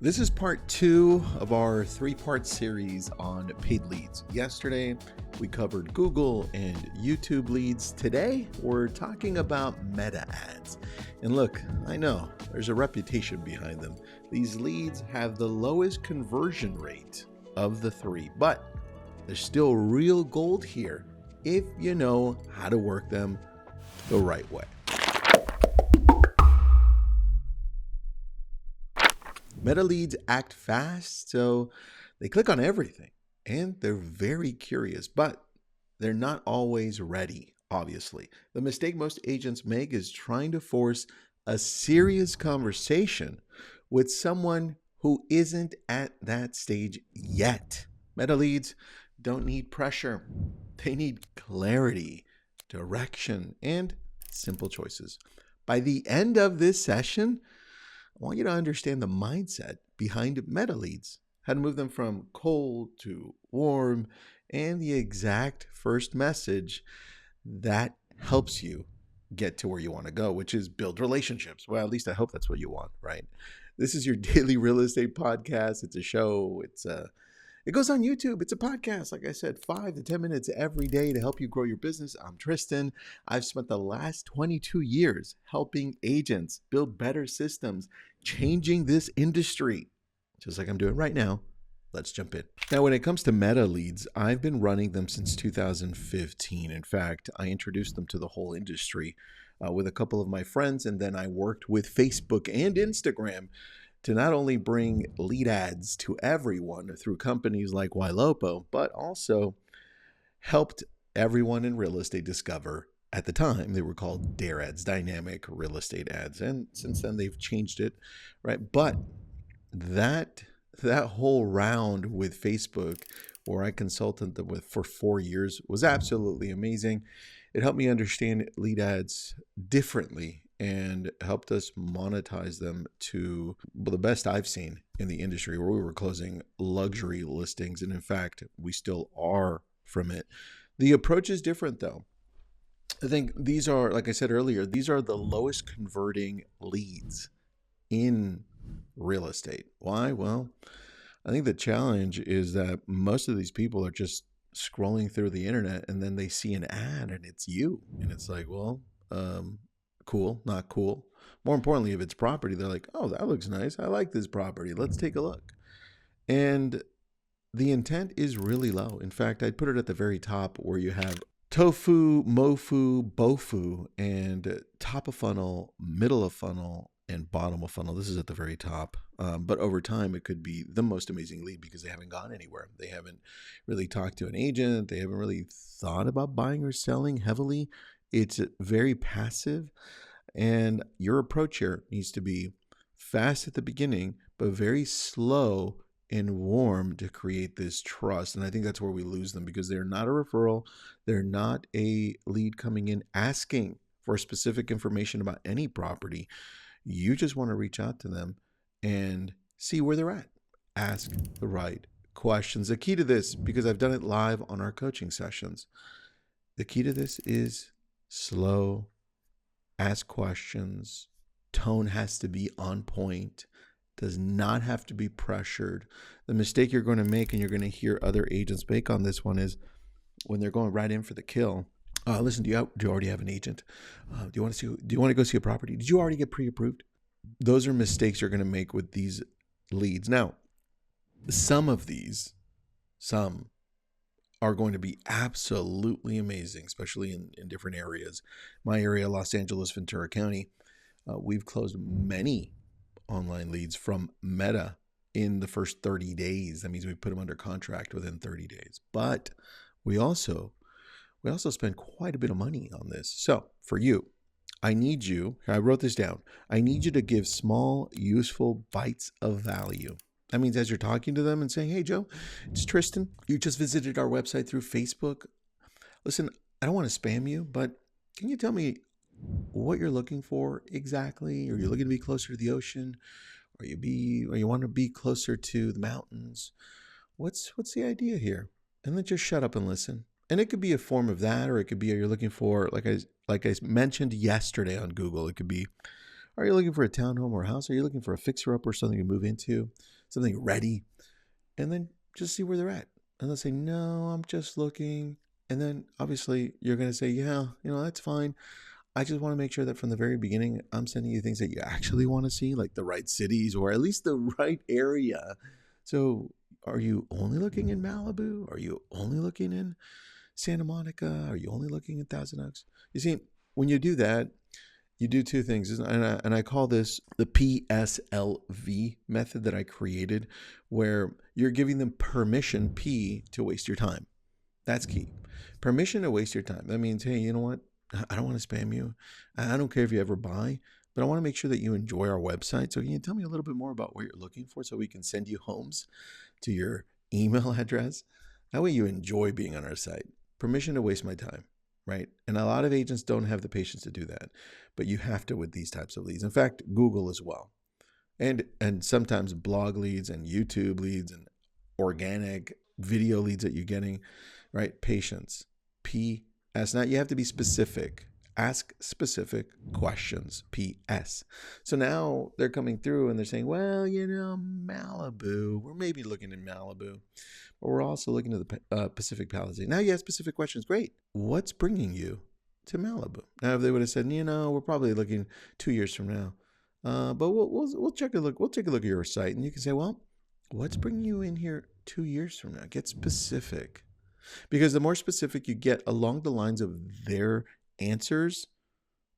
This is part 2 of our 3-part series on paid leads. Yesterday, we covered Google and YouTube leads. Today, we're talking about meta ads. And look, I know there's a reputation behind them. These leads have the lowest conversion rate of the 3, but there's still real gold here if you know how to work them the right way. Meta leads act fast, so they click on everything, and they're very curious, but they're not always ready, obviously. The mistake most agents make is trying to force a serious conversation with someone who isn't at that stage yet. Meta leads don't need pressure. They need clarity, direction, and simple choices. By the end of this session, I want you to understand the mindset behind meta leads, how to move them from cold to warm, and the exact first message that helps you get to where you want to go, which is build relationships. Well, at least I hope that's what you want, right? This is your daily real estate podcast. It's a show. It goes on YouTube. It's a podcast. Like I said, 5 to 10 minutes every day to help you grow your business. I'm Tristan. I've spent the last 22 years helping agents build better systems, changing this industry, just like I'm doing right now. Let's jump in. Now, when it comes to meta leads, I've been running them since 2015. In fact, I introduced them to the whole industry with a couple of my friends, and then I worked with Facebook and Instagram to not only bring lead ads to everyone through companies like Ylopo, but also helped everyone in real estate discover, at the time, they were called DARE ads, dynamic real estate ads. And since then, they've changed it, right? But that whole round with Facebook, where I consulted them with for 4 years, was absolutely amazing. It helped me understand lead ads differently and helped us monetize them to the best I've seen in the industry, where we were closing luxury listings. And in fact, we still are from it. The approach is different, though. I think these are, like I said earlier, these are the lowest converting leads in real estate. Why? Well, I think the challenge is that most of these people are just scrolling through the internet and then they see an ad and it's you. And it's like, well, cool, not cool. More importantly, if it's property, they're like, oh, that looks nice. I like this property. Let's take a look. And the intent is really low. In fact, I'd put it at the very top where you have tofu, mofu, bofu, and top of funnel, middle of funnel, and bottom of funnel. This is at the very top. But over time, it could be the most amazing lead because they haven't gone anywhere. They haven't really talked to an agent. They haven't really thought about buying or selling heavily. It's very passive. And your approach here needs to be fast at the beginning, but very slow and warm to create this trust. And I think that's where we lose them, because they're not a referral. They're not a lead coming in asking for specific information about any property. You just want to reach out to them and see where they're at. Ask the right questions. The key to this, because I've done it live on our coaching sessions, the key to this is slow, ask questions. Tone has to be on point, does not have to be pressured. The mistake you're going to make, and you're going to hear other agents make on this one, is when they're going right in for the kill. Listen, do you already have an agent? Do you want to go see a property? Did you already get pre-approved? Those are mistakes you're going to make with these leads. Now, some are going to be absolutely amazing, especially in different areas. My area, Los Angeles, Ventura County, we've closed many online leads from Meta in the first 30 days. That means we put them under contract within 30 days. But we also spend quite a bit of money on this. So for you, I wrote this down. I need you to give small, useful bites of value. That means as you're talking to them and saying, hey, Joe, it's Tristan. You just visited our website through Facebook. Listen, I don't want to spam you, but can you tell me what you're looking for exactly? Are you looking to be closer to the ocean? Or you want to be closer to the mountains? What's the idea here? And then just shut up and listen. And it could be a form of that, or it could be you're looking for, like I mentioned yesterday on Google, it could be, are you looking for a townhome or a house? Are you looking for a fixer-up or something to move into? something ready, and then just see where they're at. And they'll say, no, I'm just looking. And then obviously you're going to say, yeah, that's fine. I just want to make sure that from the very beginning, I'm sending you things that you actually want to see, like the right cities or at least the right area. So are you only looking in Malibu? Are you only looking in Santa Monica? Are you only looking in Thousand Oaks? You see, when you do that, you do two things. And I call this the PSLV method that I created, where you're giving them permission, P, to waste your time. That's key. Permission to waste your time. That means, hey, you know what? I don't want to spam you. I don't care if you ever buy, but I want to make sure that you enjoy our website. So can you tell me a little bit more about what you're looking for so we can send you homes to your email address? That way you enjoy being on our site. Permission to waste my time, right? And a lot of agents don't have the patience to do that, but you have to with these types of leads. In fact, Google as well. And sometimes blog leads and YouTube leads and organic video leads that you're getting, right? Patience. PS. Now you have to be specific. Ask specific questions. PS. So now they're coming through and they're saying, well, Malibu. We're maybe looking in Malibu, but we're also looking at the Pacific Palisades. Now you have specific questions. Great. What's bringing you to Malibu? Now, if they would have said, we're probably looking 2 years from now, but we'll take a look. We'll take a look at your site, and you can say, well, what's bringing you in here 2 years from now? Get specific. Because the more specific you get along the lines of their answers,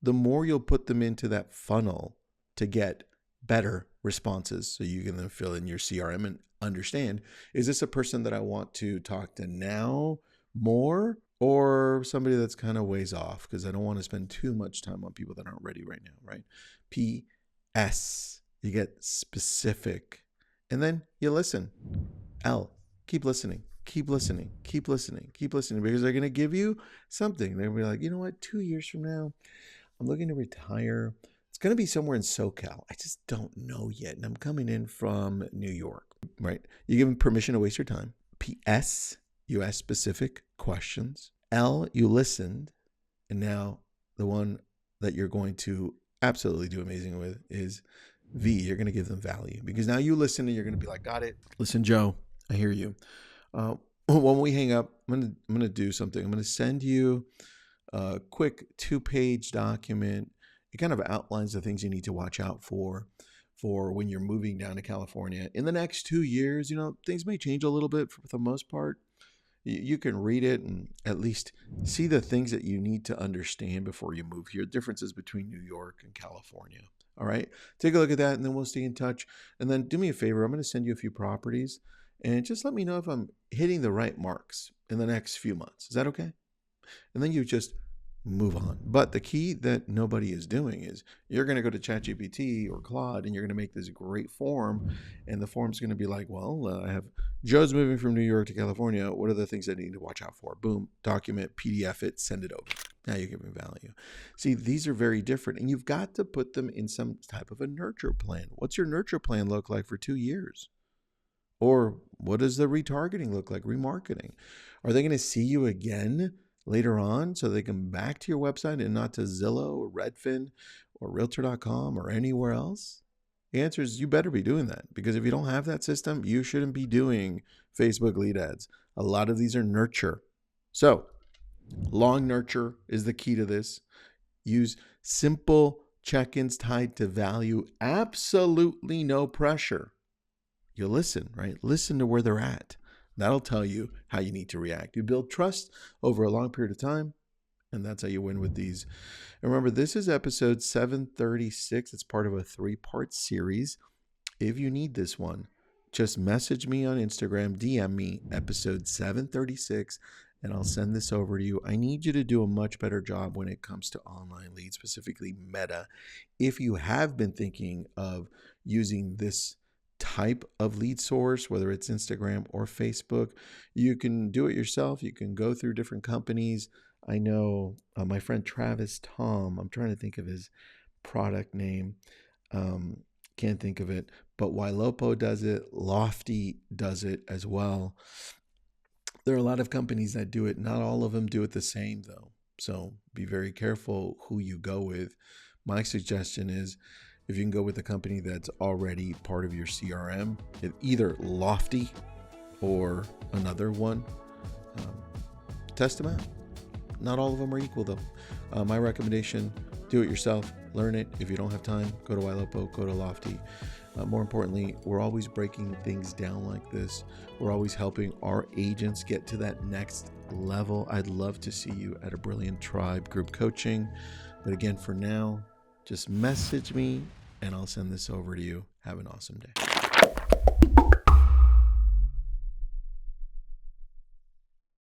the more you'll put them into that funnel to get better responses. So you can then fill in your CRM and understand, is this a person that I want to talk to now more, or somebody that's kind of ways off? Because I don't want to spend too much time on people that aren't ready right now, right? PS, you get specific. And then you listen. L, keep listening. Keep listening, keep listening, keep listening, because they're going to give you something. They're going to be like, you know what, 2 years from now, I'm looking to retire. It's going to be somewhere in SoCal. I just don't know yet. And I'm coming in from New York, right? You give them permission to waste your time. PS, you ask specific questions. L, you listened. And now the one that you're going to absolutely do amazing with is V, you're going to give them value, because now you listen and you're going to be like, got it. Listen, Joe, I hear you. When we hang up, I'm gonna do something. I'm gonna send you a quick 2-page document. It kind of outlines the things you need to watch out for when you're moving down to California. In the next 2 years, things may change a little bit for the most part. You can read it and at least see the things that you need to understand before you move here. Differences between New York and California. All right, take a look at that, and then we'll stay in touch. And then do me a favor. I'm going to send you a few properties. And just let me know if I'm hitting the right marks in the next few months. Is that okay? And then you just move on. But the key that nobody is doing is you're going to go to ChatGPT or Claude and you're going to make this great form. And the form's going to be like, well, I have Joe's moving from New York to California. What are the things I need to watch out for? Boom, document, PDF it, send it over. Now you're giving value. See, these are very different. And you've got to put them in some type of a nurture plan. What's your nurture plan look like for 2 years? Or what does the retargeting look like, remarketing? Are they going to see you again later on so they come back to your website and not to Zillow or Redfin or Realtor.com or anywhere else? The answer is you better be doing that, because if you don't have that system, you shouldn't be doing Facebook lead ads. A lot of these are nurture. So long nurture is the key to this. Use simple check-ins tied to value. Absolutely no pressure. You listen, right? Listen to where they're at. That'll tell you how you need to react. You build trust over a long period of time, and that's how you win with these. And remember, this is episode 736. It's part of a 3-part series. If you need this one, just message me on Instagram, DM me episode 736, and I'll send this over to you. I need you to do a much better job when it comes to online leads, specifically Meta. If you have been thinking of using this type of lead source, whether it's Instagram or Facebook, you can do it yourself. You can go through different companies. I know my friend Travis Tom, I'm trying to think of his product name. Can't think of it, but Ylopo does it. Lofty does it as well. There are a lot of companies that do it. Not all of them do it the same though. So be very careful who you go with. My suggestion is If you can go with a company that's already part of your CRM, either Lofty or another one, test them out. Not all of them are equal though. My recommendation, do it yourself, learn it. If you don't have time, go to Ylopo, go to Lofty. More importantly, we're always breaking things down like this. We're always helping our agents get to that next level. I'd love to see you at a Brilliant Tribe group coaching. But again, for now, just message me and I'll send this over to you. Have an awesome day.